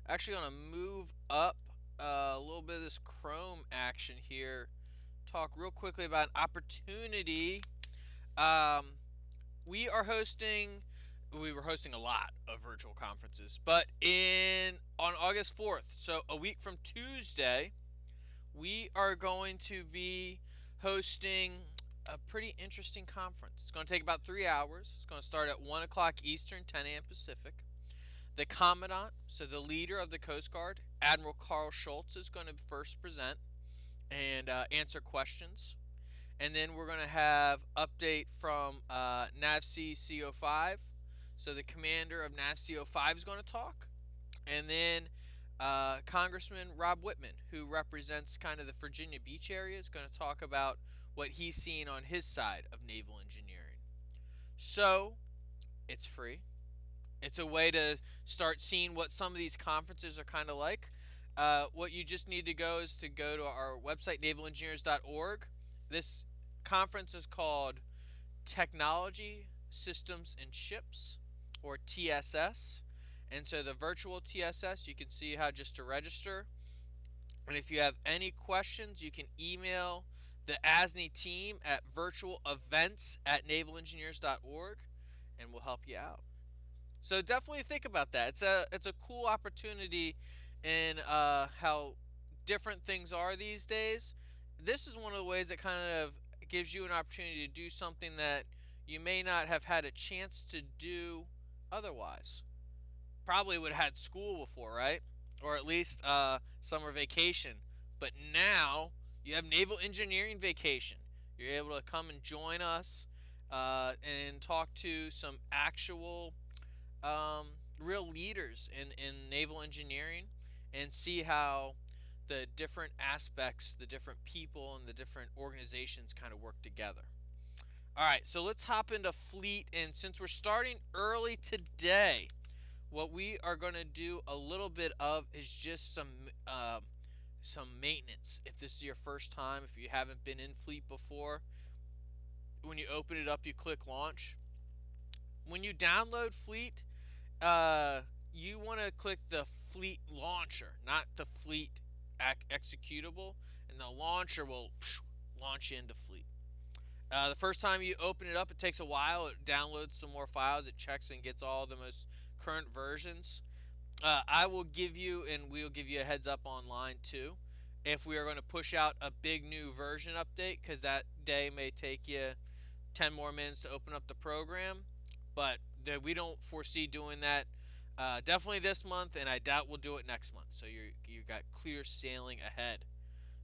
Actually, going to move up a little bit of this Chrome action here. Talk real quickly about an opportunity. Um, we are hosting. We were hosting a lot of virtual conferences, but in on August 4th, so a week from Tuesday, we are going to be hosting a pretty interesting conference. It's going to take about 3 hours. It's going to start at 1 o'clock Eastern, 10 a.m. Pacific. The Commandant, so the leader of the Coast Guard, Admiral Carl Schultz, is going to first present and answer questions. And then we're going to have update from NAVC CO5. So the commander of NAVC CO5 is going to talk. And then Congressman Rob Whitman, who represents kind of the Virginia Beach area, is going to talk about what he's seen on his side of naval engineering. So it's free. It's a way to start seeing what some of these conferences are kind of like. What you just need to go is to go to our website, navalengineers.org. This conference is called Technology, Systems, and Ships, or TSS. And so the virtual TSS, you can see how just to register. And if you have any questions, you can email the ASNI team at virtualevents@navalengineers.org, and we'll help you out. So definitely think about that. It's a cool opportunity in how different things are these days. This is one of the ways that kind of gives you an opportunity to do something that you may not have had a chance to do otherwise. Probably would have had school before, right? Or at least summer vacation. But now you have naval engineering vacation. You're able to come and join us and talk to some actual real leaders in naval engineering and see how the different aspects, the different people, and the different organizations kind of work together. All right, so let's hop into fleet. And since we're starting early today, what we are going to do a little bit of is just some maintenance. If this is your first time, if you haven't been in fleet before, when you open it up, you click launch. When you download fleet, you want to click the fleet launcher, not the fleet executable, and the launcher will launch you into fleet. The first time you open it up, it takes a while. It downloads some more files. It checks and gets all the most current versions. I will give you, and we'll give you a heads up online too, if we are going to push out a big new version update, because that day may take you 10 more minutes to open up the program. But we don't foresee doing that definitely this month, and I doubt we'll do it next month. So you got clear sailing ahead.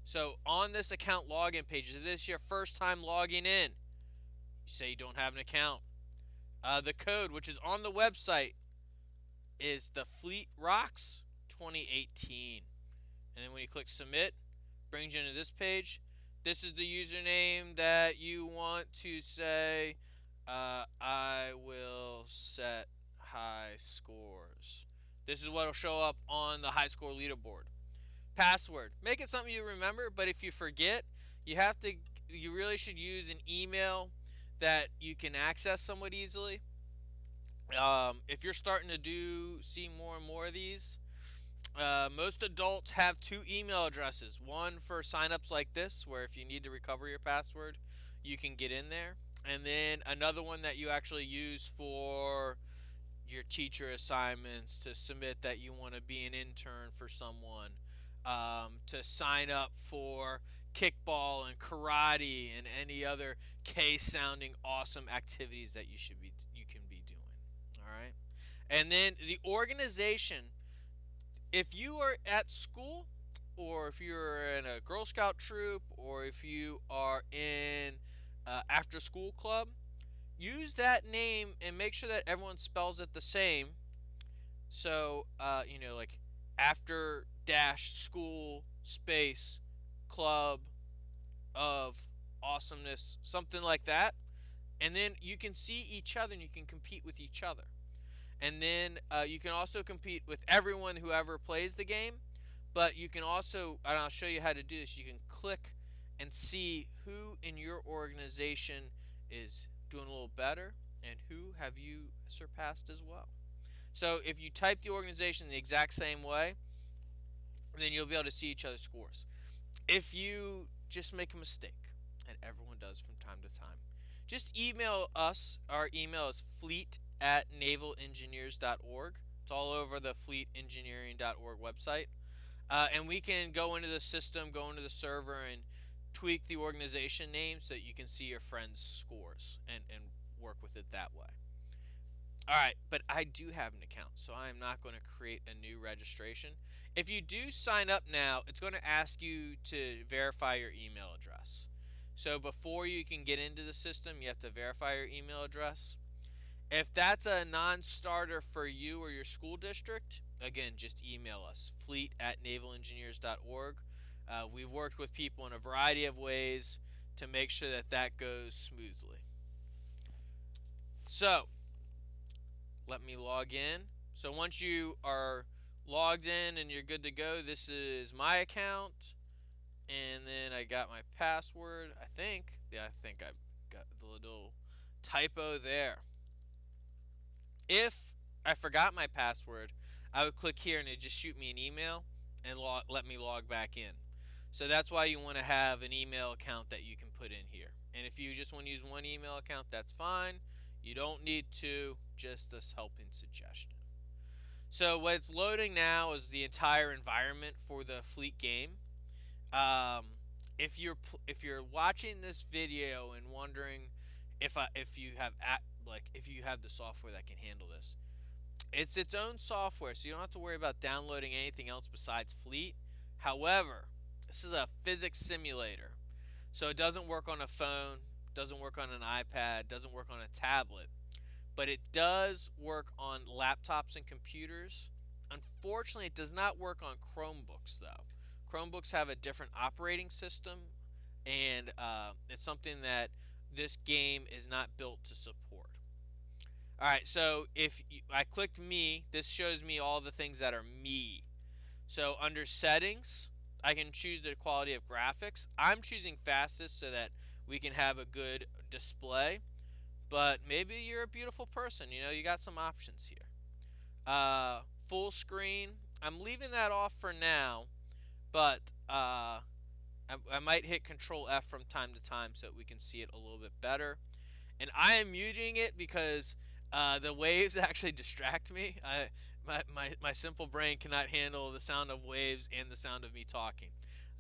So on this account login page, is this your first time logging in? You say you don't have an account. The code, which is on the website, is the Fleet Rocks 2018. And then when you click submit, brings you into this page. This is the username that you want to say, I will set high scores. This is what will show up on the high score leaderboard. Password. Make it something you remember, but if you forget, you really should use an email that you can access somewhat easily. If you're starting to see more and more of these, most adults have two email addresses. One for signups like this, where if you need to recover your password, you can get in there. And then another one that you actually use for your teacher assignments, to submit that you want to be an intern for someone, to sign up for kickball and karate and any other K sounding awesome activities that you can be doing. All right. And then the organization, if you are at school, or if you're in a Girl Scout troop, or if you are in after school club, use that name and make sure that everyone spells it the same. So, like after dash school space club of awesomeness, something like that. And then you can see each other and you can compete with each other. And then you can also compete with everyone who ever plays the game. But you can also, and I'll show you how to do this, you can click and see who in your organization is doing a little better and who have you surpassed as well. So if you type the organization the exact same way, then you'll be able to see each other's scores. If you just make a mistake, and everyone does from time to time, just email us. Our email is fleet@navalengineers.org. It's all over the fleetengineering.org website. And we can go into the system, go into the server, and tweak the organization name so that you can see your friends' scores and work with it that way. All right, but I do have an account, so I am not going to create a new registration. If you do sign up now, it's going to ask you to verify your email address. So before you can get into the system, you have to verify your email address. If that's a non starter for you or your school district, again, just email us fleet@navalengineers.org. We've worked with people in a variety of ways to make sure that that goes smoothly. So, let me log in. So once you are logged in and you're good to go, this is my account. And then I got my password, I think. Yeah, I think I got the little typo there. If I forgot my password, I would click here and it just shoot me an email and let me log back in. So that's why you want to have an email account that you can put in here. And if you just want to use one email account, that's fine. You don't need two, just a helping suggestion. So what's loading now is the entire environment for the Fleet game. Um, if you're watching this video and wondering if you have if you have the software that can handle this, it's its own software, so you don't have to worry about downloading anything else besides Fleet. However, this is a physics simulator, so it doesn't work on a phone, doesn't work on an iPad, doesn't work on a tablet, but it does work on laptops and computers. Unfortunately, it does not work on Chromebooks, though. Chromebooks have a different operating system, and it's something that this game is not built to support. All right, so if I clicked me, this shows me all the things that are me. So under settings, I can choose the quality of graphics. I'm choosing fastest so that we can have a good display. But maybe you're a beautiful person. You know, you got some options here. Full screen. I'm leaving that off for now, but I might hit Control F from time to time so that we can see it a little bit better. And I am muting it because the waves actually distract me. My simple brain cannot handle the sound of waves and the sound of me talking.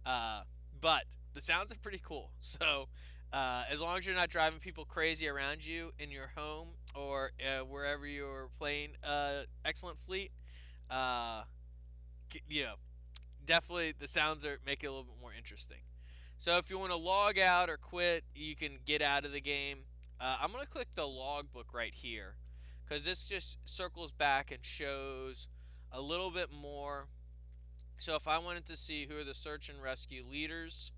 But the sounds are pretty cool. So as long as you're not driving people crazy around you in your home or wherever you're playing Excellent Fleet, you know, definitely the sounds are make it a little bit more interesting. So if you want to log out or quit, you can get out of the game. I'm going to click the logbook right here because this just circles back and shows a little bit more. So if I wanted to see who are the search and rescue leaders,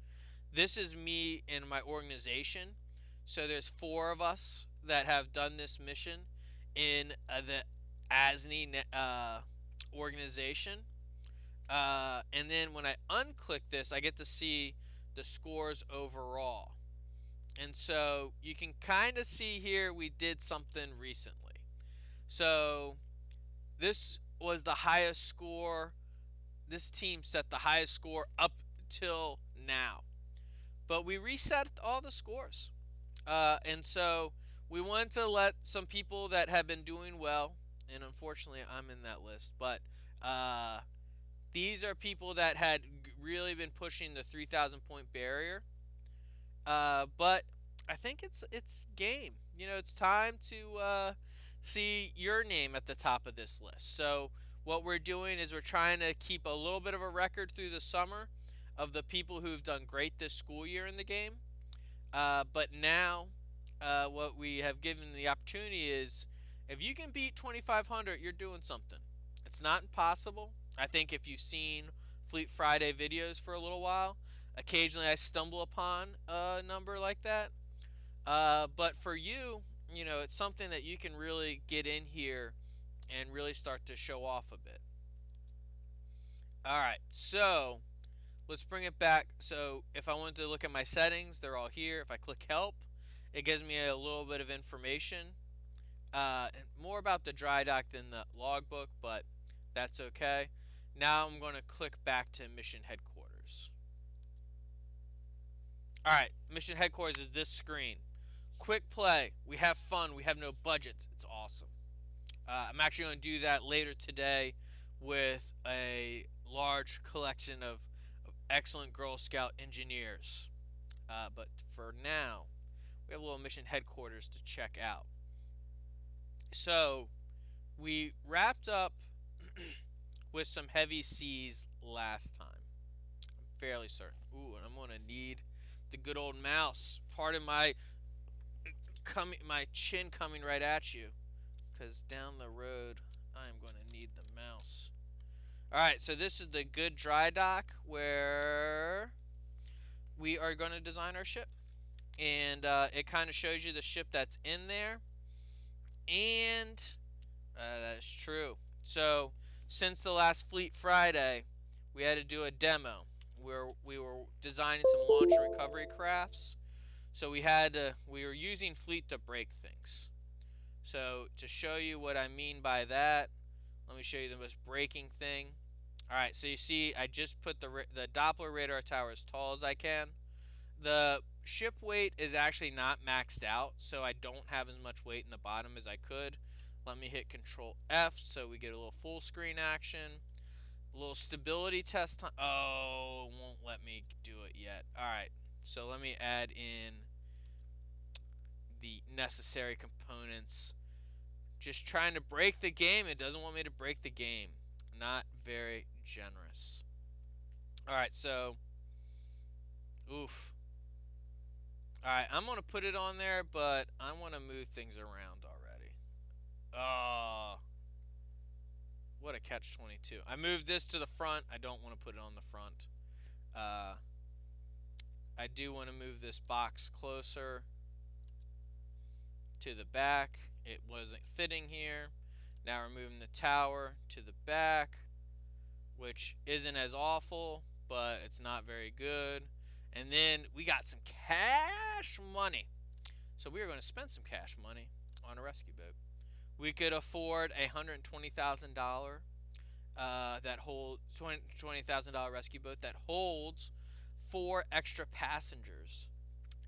this is me and my organization. So there's 4 of us that have done this mission in the ASNI organization. And then when I unclick this, I get to see the scores overall. And so you can kind of see here we did something recently. So this was the highest score. This team set the highest score up till now. But we reset all the scores. And so we wanted to let some people that have been doing well, and unfortunately I'm in that list, but these are people that had really been pushing the 3,000 point barrier. But I think it's game. You know, it's time to see your name at the top of this list. So what we're doing is we're trying to keep a little bit of a record through the summer of the people who've done great this school year in the game. But now, what we have given the opportunity is if you can beat 2,500, you're doing something. It's not impossible. I think if you've seen Fleet Friday videos for a little while, occasionally I stumble upon a number like that. But for you, you know, it's something that you can really get in here and really start to show off a bit. All right, so let's bring it back. So if I wanted to look at my settings, they're all here. If I click help, it gives me a little bit of information. More about the dry dock than the logbook, but that's okay. Now I'm going to click back to mission headquarters. Alright, mission headquarters is this screen. Quick play. We have fun. We have no budgets. It's awesome. I'm actually going to do that later today with a large collection of excellent Girl Scout engineers. But for now, we have a little mission headquarters to check out. So, we wrapped up with some heavy seas last time. I'm fairly certain. Ooh, and I'm going to need the good old mouse. Pardon my chin coming right at you, because down the road I'm going to need the mouse. Alright, so this is the good dry dock where we are going to design our ship. And it kind of shows you the ship that's in there. And that is true. So, since the last Fleet Friday, we had to do a demo where we were designing some launch and recovery crafts. So we were using Fleet to break things. So to show you what I mean by that, let me show you the most breaking thing. All right, so you see, I just put the Doppler radar tower as tall as I can. The ship weight is actually not maxed out, so I don't have as much weight in the bottom as I could. Let me hit Control F so we get a little full screen action. A little stability test time. Oh, it won't let me do it yet. All right, so let me add in the necessary components. Just trying to break the game. It doesn't want me to break the game. Not very generous. Alright, so. Oof. Alright, I'm going to put it on there, but I want to move things around already. Oh. What a catch-22. I moved this to the front. I don't want to put it on the front. I do want to move this box closer to the back. It wasn't fitting here. Now we're moving the tower to the back, which isn't as awful, but it's not very good. And then we got some cash money. So we are going to spend some cash money on a rescue boat. We could afford a $120,000 that holds $20,000 rescue boat that holds 4 extra passengers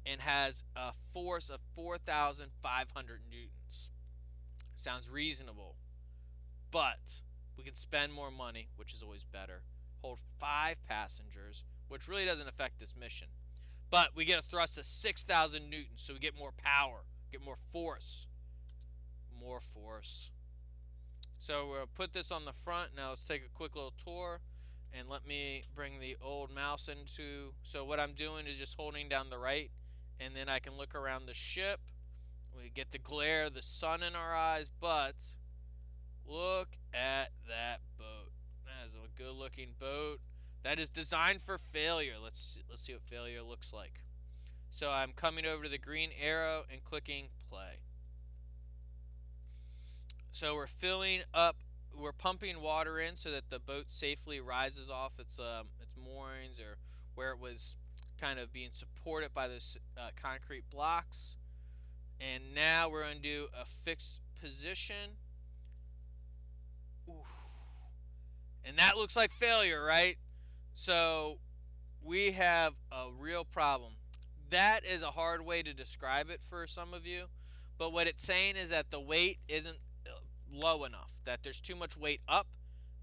and has a force of 4,500 newtons. Sounds reasonable, but we can spend more money, which is always better. Hold 5 passengers, which really doesn't affect this mission. But we get a thrust of 6,000 newtons, so we get more power, get more force. More force. So we'll put this on the front. Now let's take a quick little tour. And let me bring the old mouse into... So what I'm doing is just holding down the right. And then I can look around the ship. We get the glare of the sun in our eyes. But look at that boat. That is a good looking boat. That is designed for failure. Let's see what failure looks like. So I'm coming over to the green arrow and clicking play. So we're filling up, we're pumping water in so that the boat safely rises off its moorings, or where it was kind of being supported by those concrete blocks. And now we're going to do a fixed position. Oof. And that looks like failure, right? So we have a real problem. That is a hard way to describe it for some of you. But what it's saying is that the weight isn't low enough, that there's too much weight up,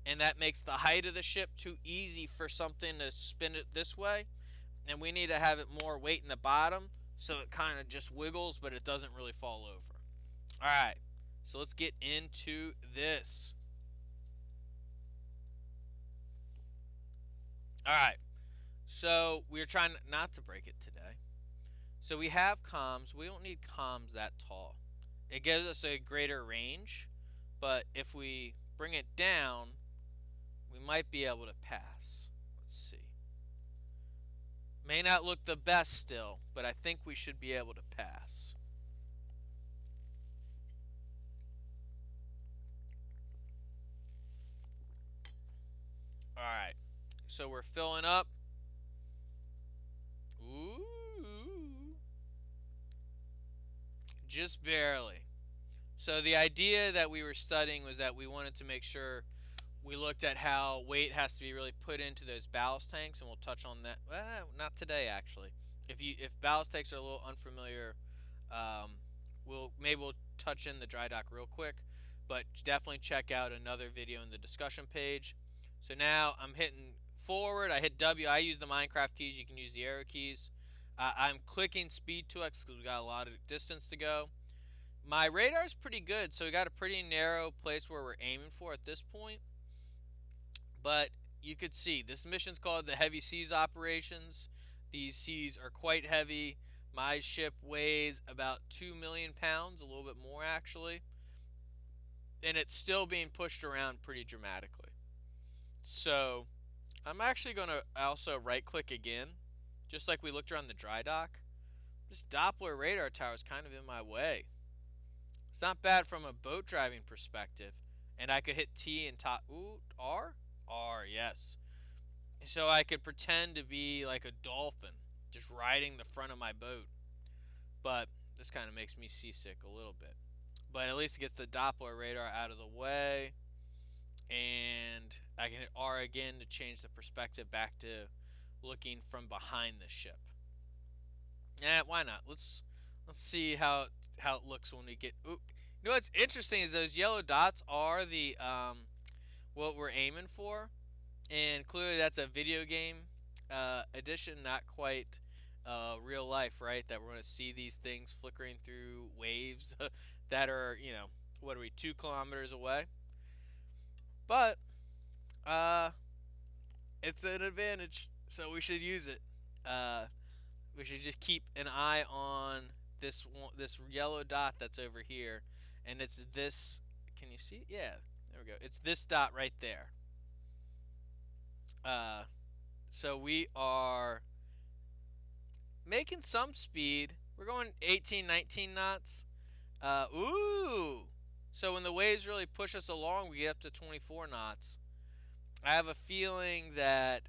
and that makes the height of the ship too easy for something to spin it this way, and we need to have it more weight in the bottom so it kind of just wiggles but it doesn't really fall over. Alright, so let's get into this. Alright, so we're trying not to break it today. So we have comms. We don't need comms that tall. It gives us a greater range, but if we bring it down, we might be able to pass. Let's see. May not look the best still, but I think we should be able to pass. Alright, so we're filling up. Ooh. Just barely. So the idea that we were studying was that we wanted to make sure we looked at how weight has to be really put into those ballast tanks, and we'll touch on that. Well, not today, actually. If ballast tanks are a little unfamiliar, um, we'll touch in the dry dock real quick, but definitely check out another video in the discussion page. So now I'm hitting forward. I hit W. I use the Minecraft keys. You can use the arrow keys. I'm clicking speed to X because we got a lot of distance to go. My radar is pretty good, so we got a pretty narrow place where we're aiming for at this point. But you could see this mission's called the Heavy Seas Operations. These seas are quite heavy. My ship weighs about 2 million pounds, a little bit more actually, and it's still being pushed around pretty dramatically. So I'm actually going to also right click again, just like we looked around the dry dock. This Doppler radar tower is kind of in my way. It's not bad from a boat driving perspective. And I could hit T and top. Ooh, R? R, yes. So I could pretend to be like a dolphin, just riding the front of my boat. But this kind of makes me seasick a little bit. But at least it gets the Doppler radar out of the way. And I can hit R again to change the perspective back to looking from behind the ship. Yeah, why not? Let's see how it looks when we get. Ooh. You know what's interesting is those yellow dots are the what we're aiming for, and clearly that's a video game edition, not quite real life, right? That we're going to see these things flickering through waves that are, what are we, 2 kilometers away? But uh, it's an advantage, so we should use it. Uh, we should just keep an eye on this yellow dot that's over here, and it's this. Can you see? Yeah, there we go. It's this dot right there. Uh, so we are making some speed. We're going 18, 19 knots. Ooh! So when the waves really push us along, we get up to 24 knots. I have a feeling that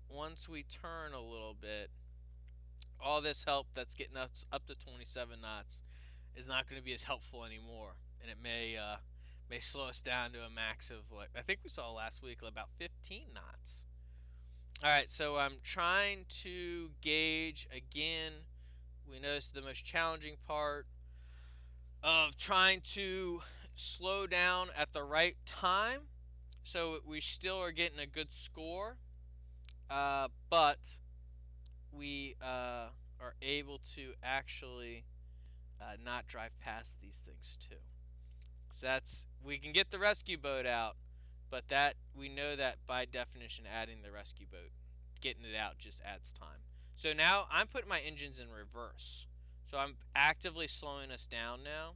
once we turn a little bit, all this help that's getting up to 27 knots is not going to be as helpful anymore, and it may slow us down to a max of, like, I think we saw last week, about 15 knots. All right, so I'm trying to gauge again. We noticed the most challenging part of trying to slow down at the right time, so we still are getting a good score, but we are able to actually not drive past these things too. So that's, we can get the rescue boat out, but that we know that by definition, adding the rescue boat, getting it out, just adds time. So now I'm putting my engines in reverse. So I'm actively slowing us down now.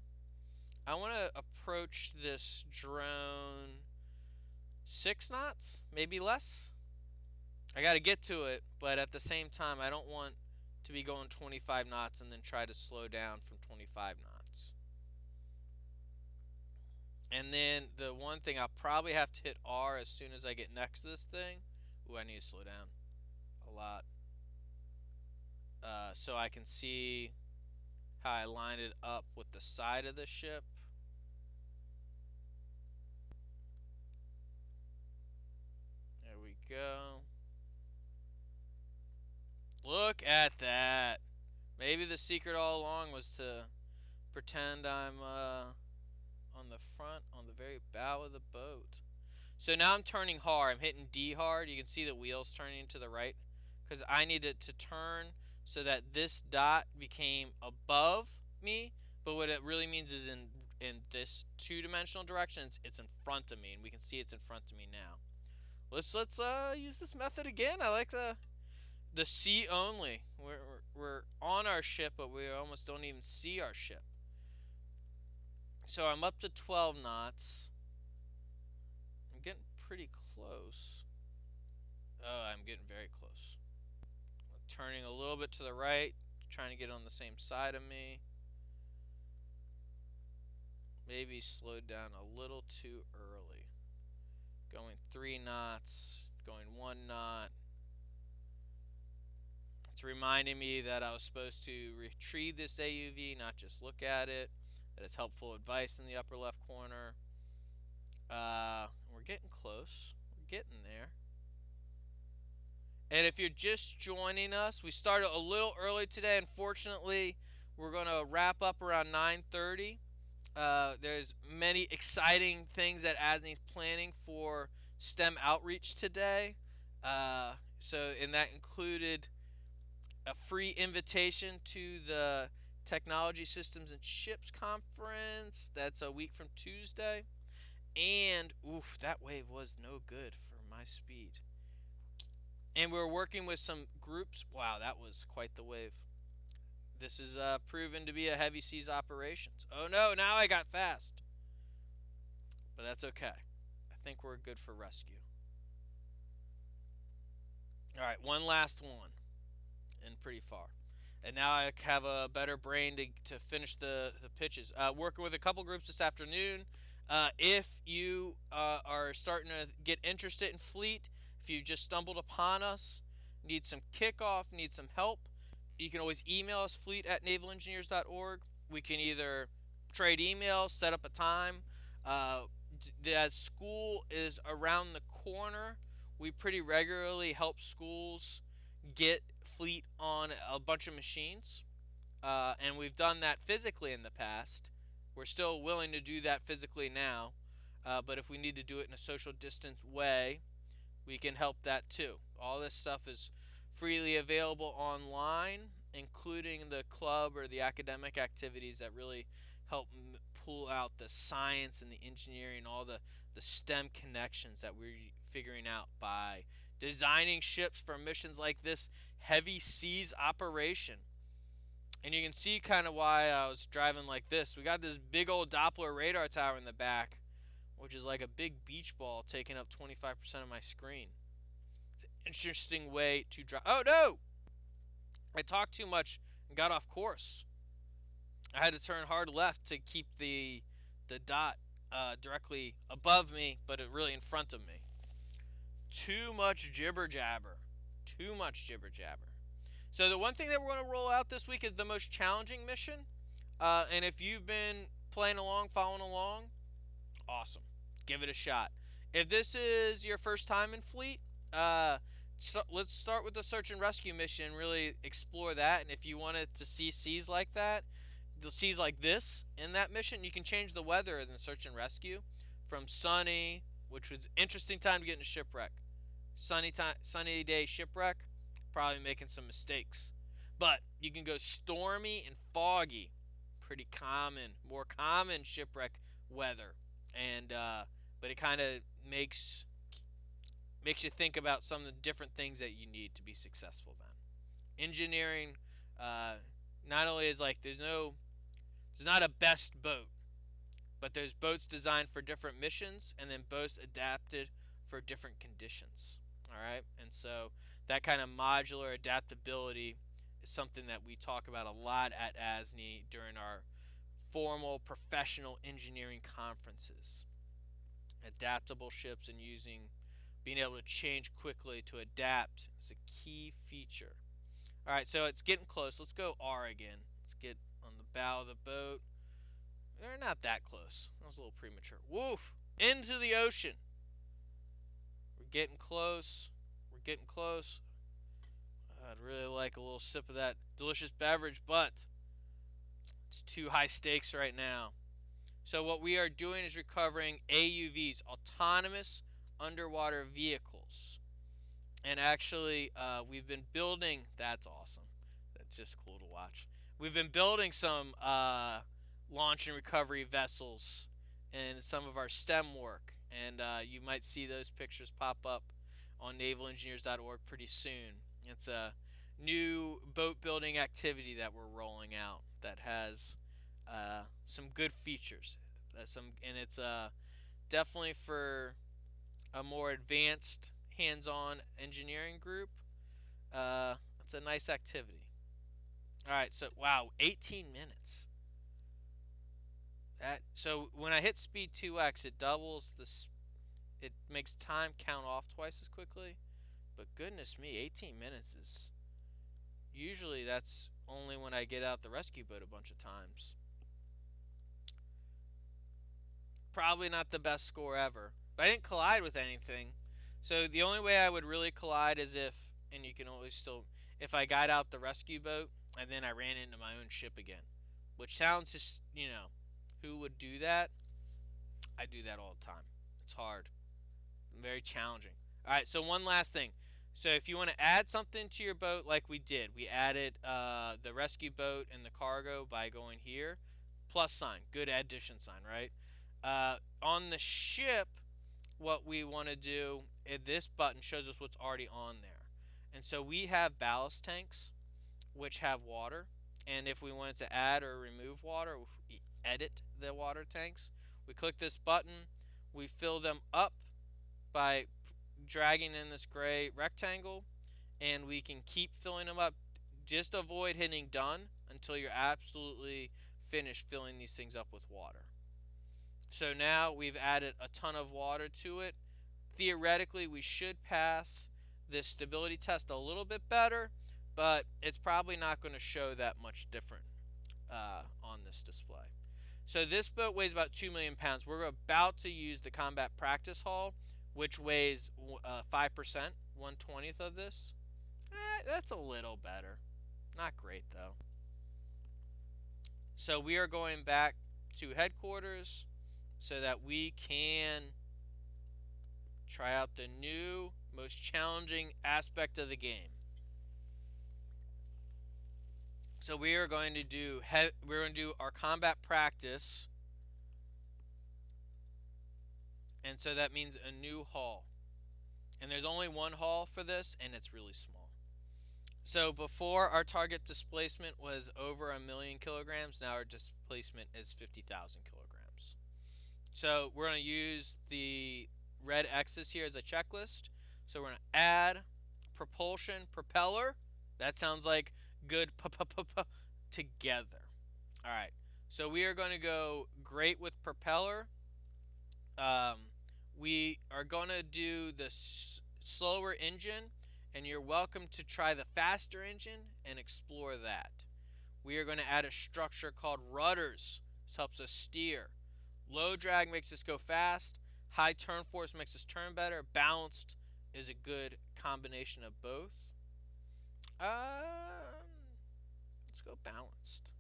I want to approach this drone 6 knots, maybe less. I got to get to it, but at the same time, I don't want to be going 25 knots and then try to slow down from 25 knots. And then the one thing, I'll probably have to hit R as soon as I get next to this thing. Ooh, I need to slow down a lot. So I can see how I line it up with the side of the ship. There we go. Look at that. Maybe the secret all along was to pretend I'm on the very bow of the boat. So now I'm turning hard. I'm hitting D hard. You can see the wheels turning to the right because I needed to turn so that this dot became above me. But what it really means is in this two-dimensional direction, it's in front of me, and we can see it's in front of me now. Let's use this method again. I like the see only. We're on our ship, but we almost don't even see our ship. So I'm up to 12 knots. I'm getting pretty close. Oh, I'm getting very close. I'm turning a little bit to the right, trying to get on the same side of me. Maybe slowed down a little too early. Going 3 knots, going 1 knot. It's reminding me that I was supposed to retrieve this AUV, not just look at it. That has helpful advice in the upper left corner. We're getting close. We're getting there. And if you're just joining us, we started a little early today. Unfortunately, we're going to wrap up around 9:30. There's many exciting things that ASNI's planning for STEM outreach today. And that included a free invitation to the Technology Systems and Ships Conference. That's a week from Tuesday. And, oof, that wave was no good for my speed. And we're working with some groups. Wow, that was quite the wave. This is proven to be a heavy seas operations. Oh no, now I got fast. But that's okay. I think we're good for rescue. Alright, one last one. And pretty far. And now I have a better brain to finish the pitches. Working with a couple groups this afternoon. If you are starting to get interested in fleet, if you just stumbled upon us, need some kickoff, need some help, you can always email us, fleet@navalengineers.org. We can either trade emails, set up a time. As school is around the corner, we pretty regularly help schools get fleet on a bunch of machines. And we've done that physically in the past. We're still willing to do that physically now. But if we need to do it in a social distance way, we can help that too. All this stuff is freely available online, including the club or the academic activities that really help pull out the science and the engineering, all the STEM connections that we're figuring out by designing ships for missions like this heavy seas operation. And you can see kind of why I was driving like this. We got this big old Doppler radar tower in the back, which is like a big beach ball taking up 25% of my screen. It's an interesting way to drive. Oh no! I talked too much and got off course. I had to turn hard left to keep the dot directly above me, but it really in front of me. Too much jibber jabber. Too much jibber jabber. So the one thing that we're going to roll out this week is the most challenging mission. And if you've been playing along, following along, awesome. Give it a shot. If this is your first time in Fleet, let's start with the search and rescue mission. Really explore that. And if you wanted to see seas like that, the seas like this in that mission, you can change the weather in the search and rescue from sunny, which was interesting time to get in a shipwreck. Sunny day shipwreck, probably making some mistakes. But you can go stormy and foggy, pretty common, more common shipwreck weather, and but it kind of makes you think about some of the different things that you need to be successful then. Engineering, not only is like there's not a best boat, but there's boats designed for different missions and then boats adapted for different conditions. All right, and so that kind of modular adaptability is something that we talk about a lot at ASNI during our formal professional engineering conferences. Adaptable ships and being able to change quickly to adapt is a key feature. All right, so it's getting close. Let's go R again. Let's get on the bow of the boat. We're not that close. That was a little premature. Woof! Into the ocean. We're getting close. We're getting close. I'd really like a little sip of that delicious beverage, but it's too high stakes right now. So what we are doing is recovering AUVs, autonomous underwater vehicles. And actually, we've been building. That's awesome. That's just cool to watch. We've been building some launch and recovery vessels in some of our STEM work. And you might see those pictures pop up on navalengineers.org pretty soon. It's a new boat building activity that we're rolling out that has some good features. And it's definitely for a more advanced hands-on engineering group. It's a nice activity. All right, so wow, 18 minutes. So when I hit speed 2x, it doubles it makes time count off twice as quickly. But goodness me, 18 minutes is usually that's only when I get out the rescue boat a bunch of times. probably not the best score ever. But I didn't collide with anything. So the only way I would really collide is if, and you can always still, if I got out the rescue boat and then I ran into my own ship again. Which sounds just, who would do that? I do that all the time. It's hard. Very challenging. All right, so one last thing. So if you want to add something to your boat, like we did, we added the rescue boat and the cargo by going here, plus sign, good addition sign, right? On the ship, what we want to do, this button shows us what's already on there, and so we have ballast tanks, which have water, and if we wanted to add or remove water, we edit the water tanks. We click this button, we fill them up by dragging in this gray rectangle, and we can keep filling them up. Just avoid hitting done until you're absolutely finished filling these things up with water. So now we've added a ton of water to it. Theoretically, we should pass this stability test a little bit better, but it's probably not going to show that much different on this display. So this boat weighs about 2 million pounds. We're about to use the combat practice hull, which weighs 5%, 1/20th of this. That's a little better. Not great, though. So we are going back to headquarters so that we can try out the new, most challenging aspect of the game. So we are going to do our combat practice, and so that means a new hull. And there's only one hull for this, and it's really small. So before, our target displacement was over 1,000,000 kilograms. Now our displacement is 50,000 kilograms. So we're going to use the red X's here as a checklist. So we're going to add propulsion propeller. That sounds like good together. All right. So we are going to go great with propeller. We are going to do the slower engine, and you're welcome to try the faster engine and explore that. We are going to add a structure called rudders. This helps us steer. Low drag makes us go fast. High turn force makes us turn better. Balanced is a good combination of both. Let's go balanced.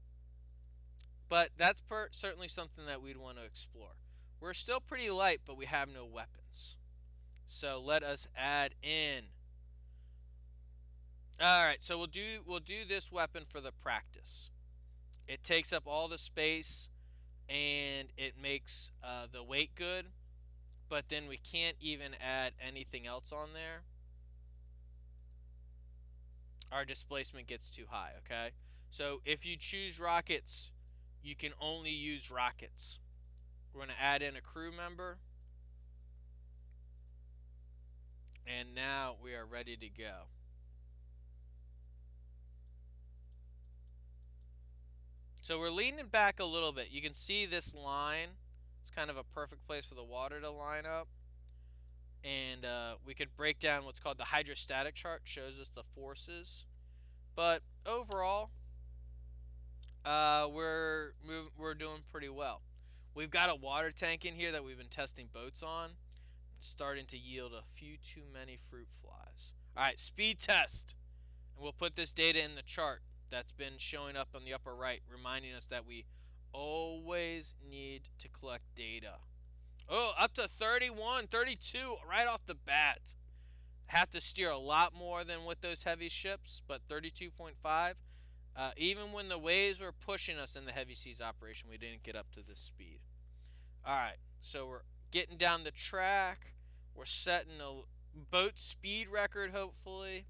But that's certainly something that we'd want to explore. We're still pretty light, but we have no weapons. So let us add in. All right, so we'll do this weapon for the practice. It takes up all the space, and it makes the weight good, but then we can't even add anything else on there. Our displacement gets too high, okay? So if you choose rockets, you can only use rockets. We're going to add in a crew member. And now we are ready to go. So we're leaning back a little bit. You can see this line. It's kind of a perfect place for the water to line up. And we could break down what's called the hydrostatic chart. Shows us the forces. But overall, we're doing pretty well. We've got a water tank in here that we've been testing boats on. It's starting to yield a few too many fruit flies. Alright, speed test. And we'll put this data in the chart that's been showing up on the upper right, reminding us that we always need to collect data. Oh, up to 31, 32 right off the bat. Have to steer a lot more than with those heavy ships, but 32.5. Even when the waves were pushing us in the heavy seas operation, we didn't get up to this speed. Alright, so we're getting down the track. We're setting a boat speed record, hopefully.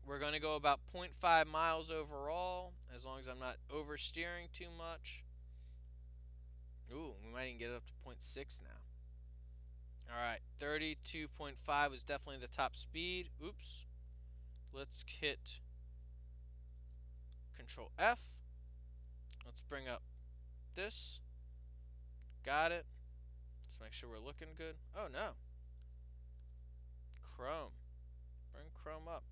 We're going to go about 0.5 miles overall, as long as I'm not oversteering too much. Ooh, we might even get it up to 0.6 now. Alright, 32.5 is definitely the top speed. Oops. Let's hit Control F. Let's bring up this. Got it. Let's make sure we're looking good. Oh no. Chrome. Bring Chrome up.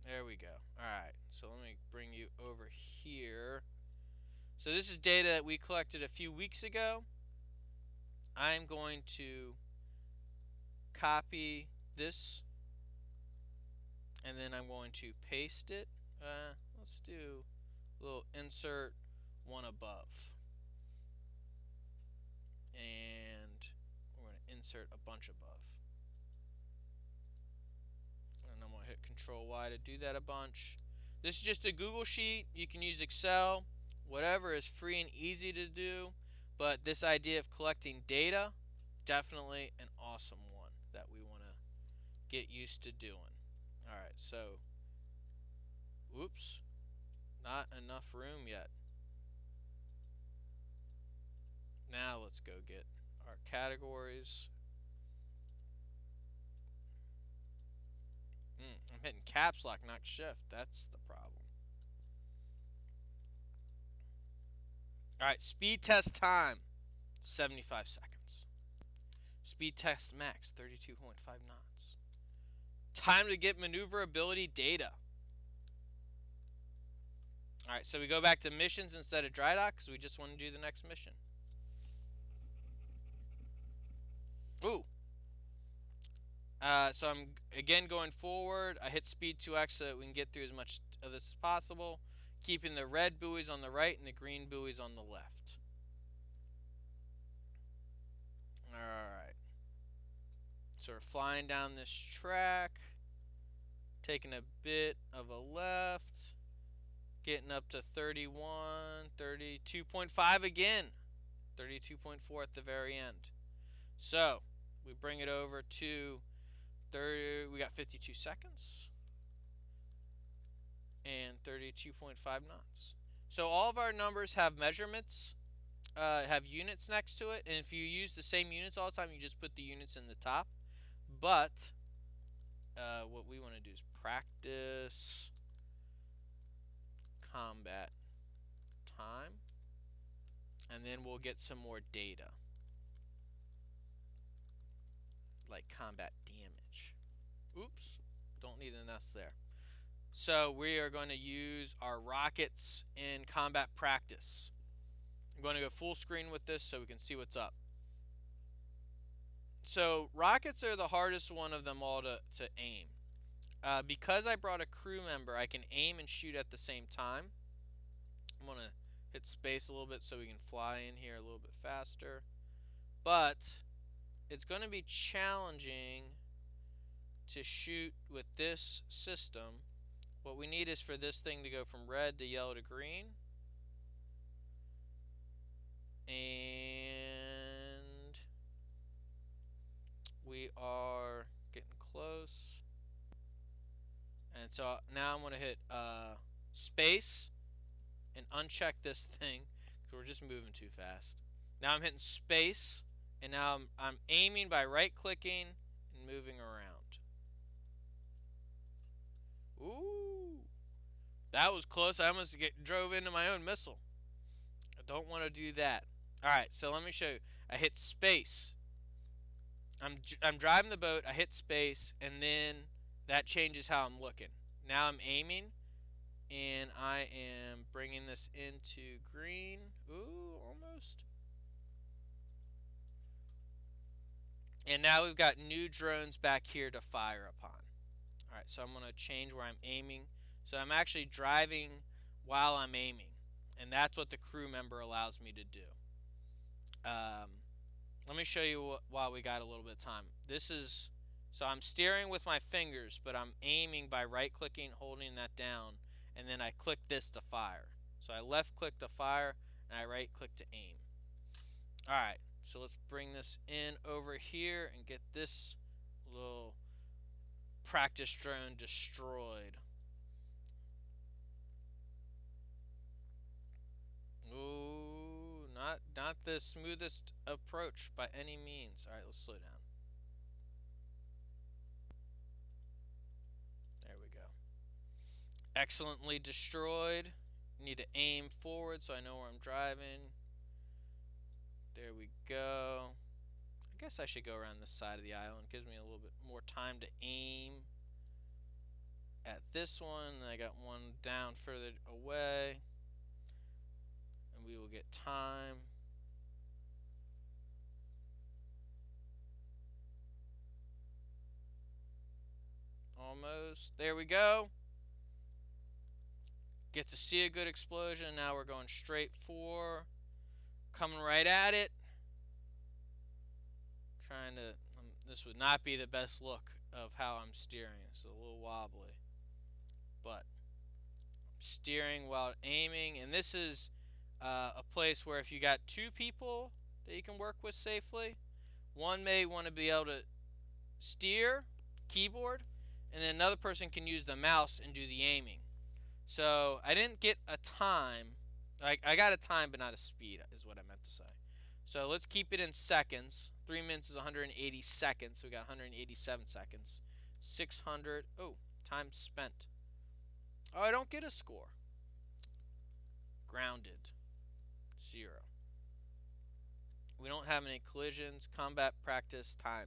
There we go. Alright, so let me bring you over here. So this is data that we collected a few weeks ago. I'm going to copy this, and then I'm going to paste it. Let's do a little insert one above. And we're going to insert a bunch above. And I'm going to hit Control Y to do that a bunch. This is just a Google Sheet. You can use Excel, whatever is free and easy to do. But this idea of collecting data, definitely an awesome one that we want to get used to doing. Alright, so, whoops, not enough room yet. Now let's go get our categories. I'm hitting caps lock, not shift. That's the problem. Alright, speed test time, 75 seconds. Speed test max, 32.5 knots. Time to get maneuverability data. Alright, so we go back to missions instead of dry dock because we just want to do the next mission. Ooh. So I'm again going forward. I hit speed 2x so that we can get through as much of this as possible, keeping the red buoys on the right and the green buoys on the left. Alright. So we're flying down this track, taking a bit of a left, getting up to 31, 32.5 again, 32.4 at the very end. So we bring it over to 30, we got 52 seconds and 32.5 knots. So all of our numbers have measurements, have units next to it, and if you use the same units all the time, you just put the units in the top. But what we want to do is practice combat time, and then we'll get some more data, like combat damage. Oops, don't need an S there. So we are going to use our rockets in combat practice. I'm going to go full screen with this so we can see what's up. So rockets are the hardest one of them all to aim. Because I brought a crew member, I can aim and shoot at the same time. I'm going to hit space a little bit so we can fly in here a little bit faster. But it's going to be challenging to shoot with this system. What we need is for this thing to go from red to yellow to green. And we are getting close. And so now I'm going to hit space and uncheck this thing because we're just moving too fast. Now I'm hitting space, and now I'm aiming by right-clicking and moving around. Ooh, that was close. I almost drove into my own missile. I don't want to do that. Alright, so let me show you. I hit space. I'm driving the boat. I hit space, and then that changes how I'm looking. Now I'm aiming, and I am bringing this into green. Ooh, almost. And now we've got new drones back here to fire upon. Alright, so I'm going to change where I'm aiming. So I'm actually driving while I'm aiming. And that's what the crew member allows me to do. Let me show you while we got a little bit of time. This is, so I'm steering with my fingers, but I'm aiming by right-clicking, holding that down, and then I click this to fire. So I left-click to fire, and I right-click to aim. Alright, so let's bring this in over here and get this little practice drone destroyed. Ooh, not the smoothest approach by any means. Alright, let's slow down. There we go. Excellently destroyed. Need to aim forward so I know where I'm driving. There we go. I guess I should go around this side of the island. Gives me a little bit more time to aim at this one. I got one down further away. And we will get time. Almost. There we go. Get to see a good explosion. Now we're going straight for. Coming right at it. Trying to. This would not be the best look of how I'm steering. It's a little wobbly. But I'm steering while aiming. And this is a place where if you got two people that you can work with safely, one may want to be able to steer keyboard, and then another person can use the mouse and do the aiming. So I didn't get a time. I got a time, but not a speed, is what I meant to say. So let's keep it in seconds. 3 minutes is 180 seconds. So we got 187 seconds. 600. Oh, time spent. Oh, I don't get a score. Grounded. 0. We don't have any collisions. Combat practice time.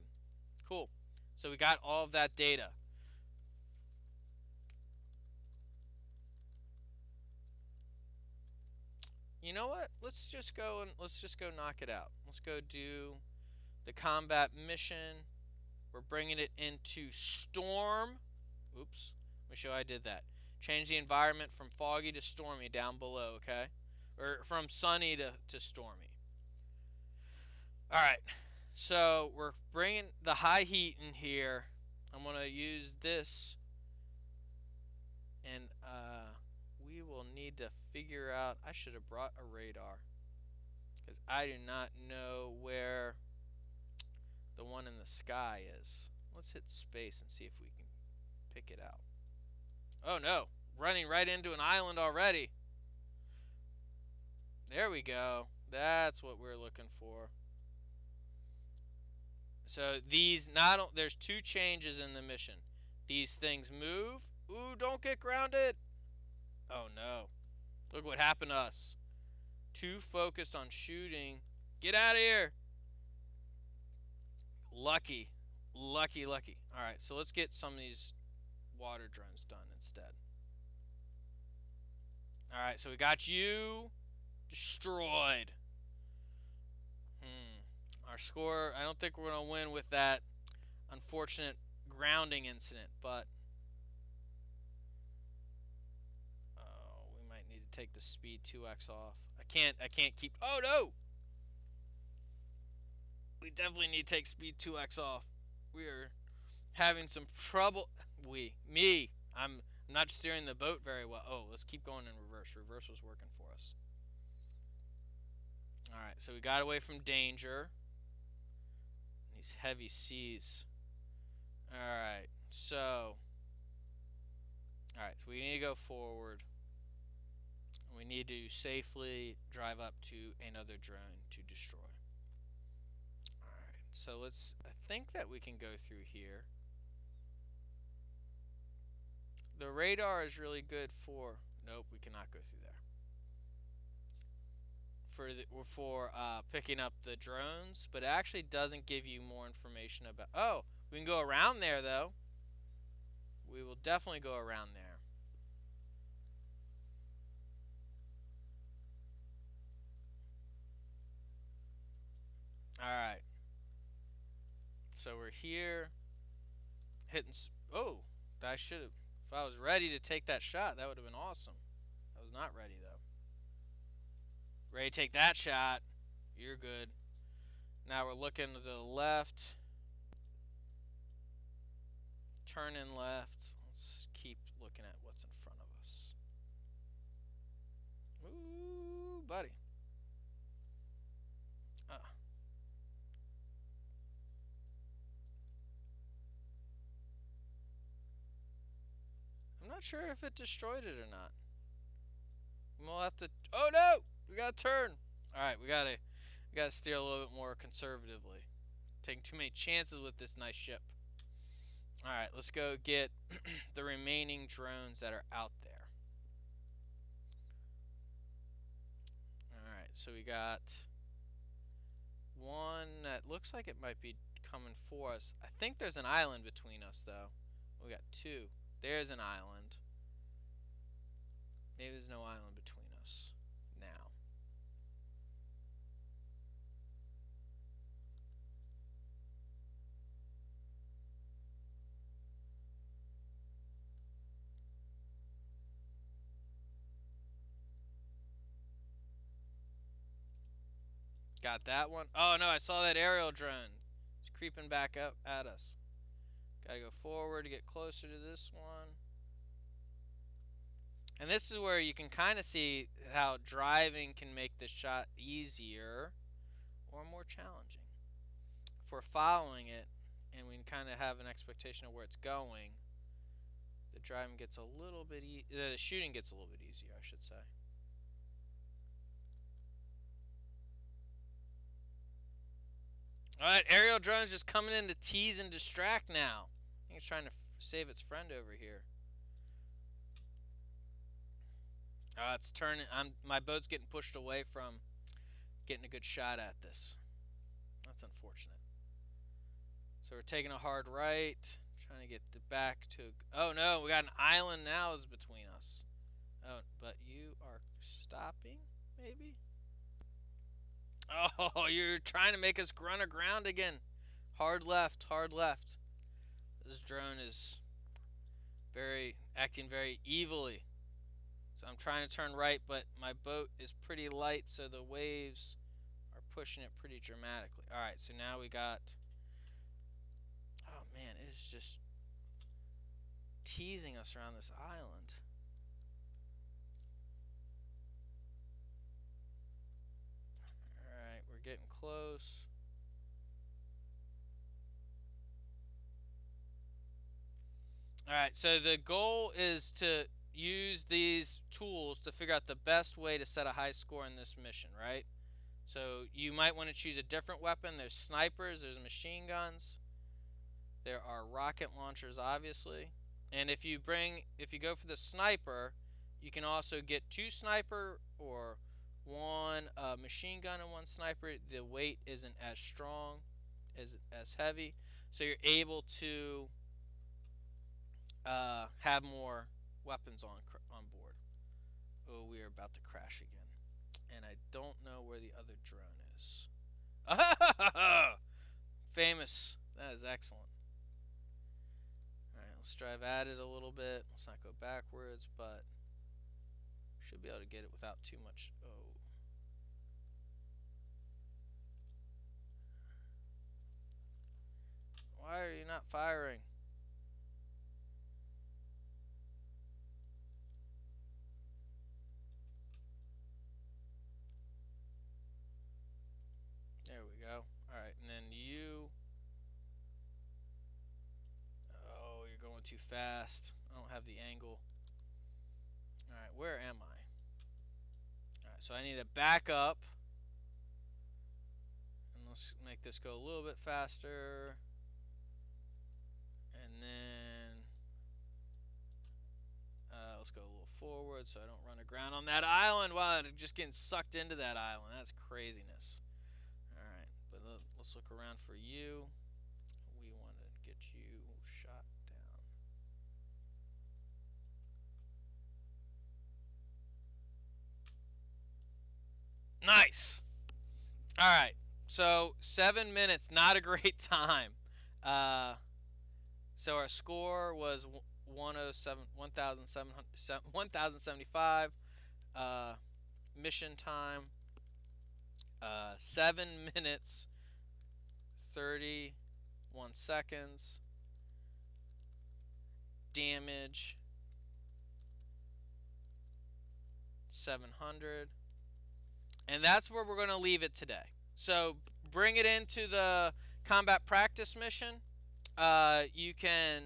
Cool. So we got all of that data. You know what? Let's just go knock it out. Let's go do the combat mission. We're bringing it into storm. Oops. Let me show you how I did that. Change the environment from foggy to stormy down below, okay? Or from sunny to stormy. Alright. So we're bringing the high heat in here. I'm going to use this. And we will need to figure out. I should have brought a radar. Because I do not know where the one in the sky is. Let's hit space and see if we can pick it out. Oh no, running right into an island already. There we go. That's what we're looking for. So there's 2 changes in the mission. These things move. Ooh, don't get grounded. Oh no. Look what happened to us. Too focused on shooting. Get out of here. Lucky. Alright, so let's get some of these water drones done instead. Alright, so we got you destroyed. Our score, I don't think we're going to win with that unfortunate grounding incident, but we might need to take the speed 2x off. I can't keep. Oh no! We definitely need to take speed 2x off. We are having some trouble. I'm not steering the boat very well. Oh, let's keep going in reverse. Reverse was working for us. Alright, so we got away from danger. These heavy seas. Alright, so we need to go forward. We need to safely drive up to another drone to destroy. Alright, so I think that we can go through here. The radar is really good for. Nope, we cannot go through there. For picking up the drones, but it actually doesn't give you more information about. Oh, we can go around there though. We will definitely go around there. All right. So we're here. Hitting. Oh, I should have. If I was ready to take that shot, that would have been awesome. I was not ready though. Ready to take that shot. You're good. Now we're looking to the left. Turn in left. Let's keep looking at what's in front of us. Ooh, buddy. I'm not sure if it destroyed it or not. We'll have to. Oh no! We gotta turn. All right, we gotta steer a little bit more conservatively. Taking too many chances with this nice ship. All right, let's go get the remaining drones that are out there. All right, so we got one that looks like it might be coming for us. I think there's an island between us though. We got 2. There's an island. Maybe there's no island between us now. Got that one. Oh no, I saw that aerial drone. It's creeping back up at us. Gotta go forward to get closer to this one. And this is where you can kind of see how driving can make the shot easier or more challenging. If we're following it and we kind of have an expectation of where it's going, the driving gets a little bit the shooting gets a little bit easier, I should say. All right, aerial drone's just coming in to tease and distract now. I think it's trying to save its friend over here. It's turning. My boat's getting pushed away from getting a good shot at this. That's unfortunate. So we're taking a hard right, trying to get back to. Oh no, we got an island now is between us. Oh, but you are stopping, maybe? Oh, you're trying to make us run aground again. Hard left, hard left. This drone is acting very evilly. So I'm trying to turn right, but my boat is pretty light, so the waves are pushing it pretty dramatically. All right, so now we got. Oh man, it is just teasing us around this island. Alright, we're getting close. Alright, so the goal is to use these tools to figure out the best way to set a high score in this mission, right? So you might want to choose a different weapon. There's snipers, there's machine guns, there are rocket launchers, obviously. And if you go for the sniper, you can also get two sniper or one machine gun and one sniper. The weight isn't as strong, as heavy, so you're able to have more weapons on board. Oh, we are about to crash again, and I don't know where the other drone is. Famous. That is excellent. Alright, let's drive at it a little bit. Let's not go backwards, but should be able to get it without too much. Oh. Why are you not firing? There we go. Alright, and then you. Oh, you're going too fast. I don't have the angle. Alright, where am I? Alright, so I need to back up. And let's make this go a little bit faster. And then let's go a little forward so I don't run aground on that island while I'm just getting sucked into that island. That's craziness. Alright, but let's look around for you. We want to get you shot down. Nice! Alright, so 7 minutes, not a great time. So our score was 107, 1075. Mission time 7 minutes 31 seconds. Damage 700. And that's where we're going to leave it today. So bring it into the combat practice mission. You can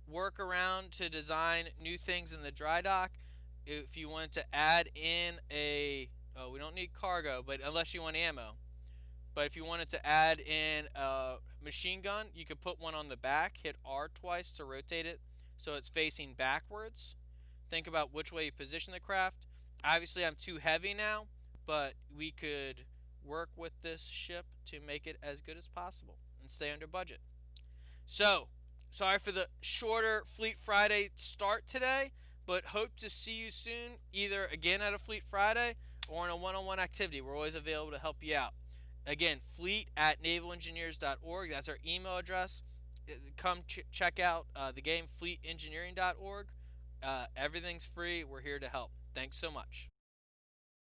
work around to design new things in the dry dock. If you want to add in we don't need cargo, but unless you want ammo. But if you wanted to add in a machine gun, you could put one on the back, hit R twice to rotate it so it's facing backwards. Think about which way you position the craft. Obviously, I'm too heavy now, but we could work with this ship to make it as good as possible and stay under budget. So, sorry for the shorter Fleet Friday start today, but hope to see you soon, either again at a Fleet Friday or in a one-on-one activity. We're always available to help you out. Again, fleet@navalengineers.org. That's our email address. Come check out the game fleetengineering.org. Everything's free. We're here to help. Thanks so much.